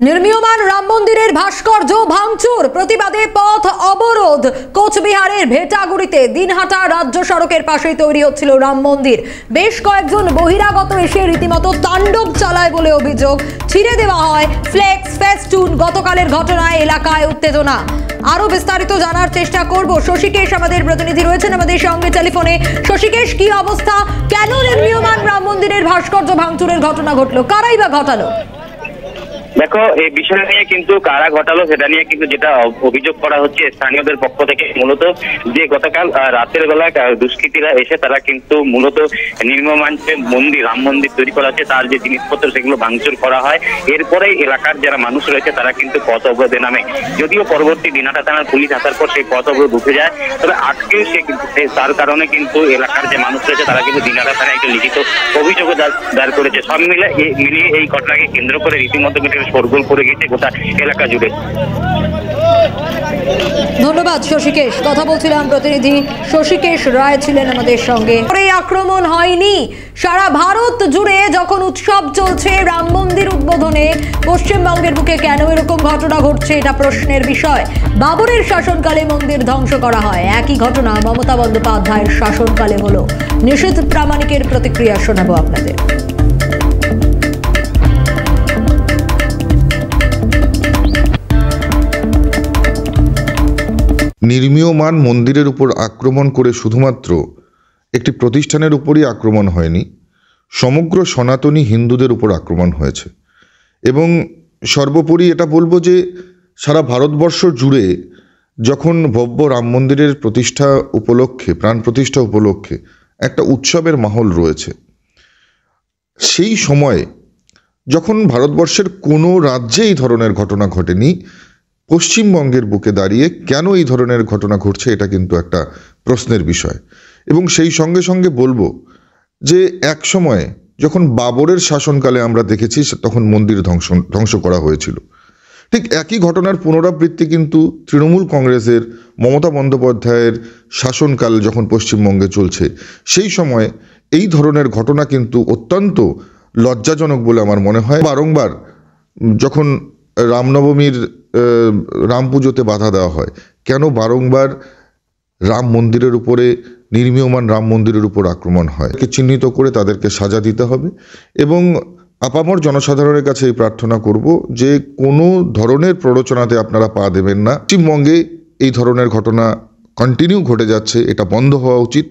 নির্মীয়মান রাম মন্দিরের ভাস্কর্য ভাঙচুর প্রতিবাদে পথ অবরোধ। কোচবিহারের ভেটাগুড়িতে দিনহাটা রাজ্য সড়কের পাশেই তৈরি হচ্ছিল রাম মন্দির। বেশ কয়েকজন বহিরাগত এসে রীতিমতো তাণ্ডব চালায় বলে অভিযোগ। ছিঁড়ে দেওয়া হয় ফ্লেক্স, ফেস্টুন। গতকালের ঘটনায় এলাকায় উত্তেজনা। আরো বিস্তারিত জানার চেষ্টা করব। শশীকেশ আমাদের প্রতিনিধি রয়েছেন আমাদের সঙ্গে টেলিফোনে। শশীকেশ, কি অবস্থা? কেন নির্মীয়মান রাম মন্দিরের ভাস্কর্য ভাঙচুরের ঘটনা ঘটলো? কারাই বা ঘটালো? দেখো, এই বিষয় নিয়ে কিন্তু কারা ঘটালো সেটা নিয়ে কিন্তু যেটা অভিযোগ করা হচ্ছে স্থানীয়দের পক্ষ থেকে, মূলত যে গতকাল রাতের বেলা দুষ্কৃতীরা এসে তারা কিন্তু মূলত নির্মীয়মান যে মন্দির, রাম মন্দির তৈরি করা হচ্ছে তার যে জিনিসপত্র সেগুলো ভাঙচুর করা হয়। এরপরে এলাকার যারা মানুষ রয়েছে তারা কিন্তু পথ অবরোধে নামে। যদিও পরবর্তী দিনহাটা থানার পুলিশ আসার পর সেই পথ অবরোধ উঠে যায়, তবে আজকে তার কারণে কিন্তু এলাকার যে মানুষ রয়েছে তারা কিন্তু দিনহাটা থানায় একটি লিখিত অভিযোগ দায়ের করেছে। সব মিলিয়ে এই ঘটনাকে কেন্দ্র করে রীতিমতো শোরগোল করে গেছে গোটা এলাকা জুড়ে। ধন্যবাদ শশীকেশ। কথা বলছিলাম প্রতিনিধি শশীকেশ রায় ছিলেন আমাদের সঙ্গে। এই আক্রমণ হয়নি সারা ভারত জুড়ে যখন উৎসব চলছে রাম মন্দির উদ্বোধনে, পশ্চিমবঙ্গের বুকে কেন এরকম ঘটনা ঘটছে এটা প্রশ্নের বিষয়। বাবরের শাসনকালে মন্দির ধ্বংস করা হয়, একই ঘটনা মমতা বন্দ্যোপাধ্যায়ের শাসনকালে হলো। নিশীথ প্রামাণিকের প্রতিক্রিয়া শোনাবো আপনাদের। নির্মীয়মান মন্দিরের উপর আক্রমণ করে শুধুমাত্র একটি প্রতিষ্ঠানের উপরই আক্রমণ হয়নি, সমগ্র সনাতনী হিন্দুদের উপর আক্রমণ হয়েছে। এবং সর্বোপরি এটা বলবো যে সারা ভারতবর্ষ জুড়ে যখন ভব্য রাম মন্দিরের প্রতিষ্ঠা উপলক্ষে, প্রাণ প্রতিষ্ঠা উপলক্ষে একটা উৎসবের মাহল রয়েছে, সেই সময়ে যখন ভারতবর্ষের কোনো রাজ্যে এই ধরনের ঘটনা ঘটেনি, পশ্চিমবঙ্গের বুকে দাঁড়িয়ে কেন এই ধরনের ঘটনা ঘটছে এটা কিন্তু একটা প্রশ্নের বিষয়। এবং সেই সঙ্গে সঙ্গে বলবো যে এক সময়ে যখন বাবরের শাসনকালে আমরা দেখেছি তখন মন্দির ধ্বংস করা হয়েছিল। ঠিক একই ঘটনার পুনরাবৃত্তি কিন্তু তৃণমূল কংগ্রেসের মমতা বন্দ্যোপাধ্যায়ের শাসনকাল যখন পশ্চিমবঙ্গে চলছে, সেই সময় এই ধরনের ঘটনা কিন্তু অত্যন্ত লজ্জাজনক বলে আমার মনে হয়। বারংবার যখন রামনবমীর রাম পুজোতে বাধা দেওয়া হয়, কেন বারংবার রাম মন্দিরের উপরে, নির্মীয়মান রাম মন্দিরের উপর আক্রমণ হয়? চিহ্নিত করে তাদেরকে সাজা দিতে হবে। এবং আপামর জনসাধারণের কাছে এই প্রার্থনা করব যে কোনো ধরনের প্ররোচনাতে আপনারা পা দেবেন না। পশ্চিমবঙ্গে এই ধরনের ঘটনা কন্টিনিউ ঘটে যাচ্ছে, এটা বন্ধ হওয়া উচিত।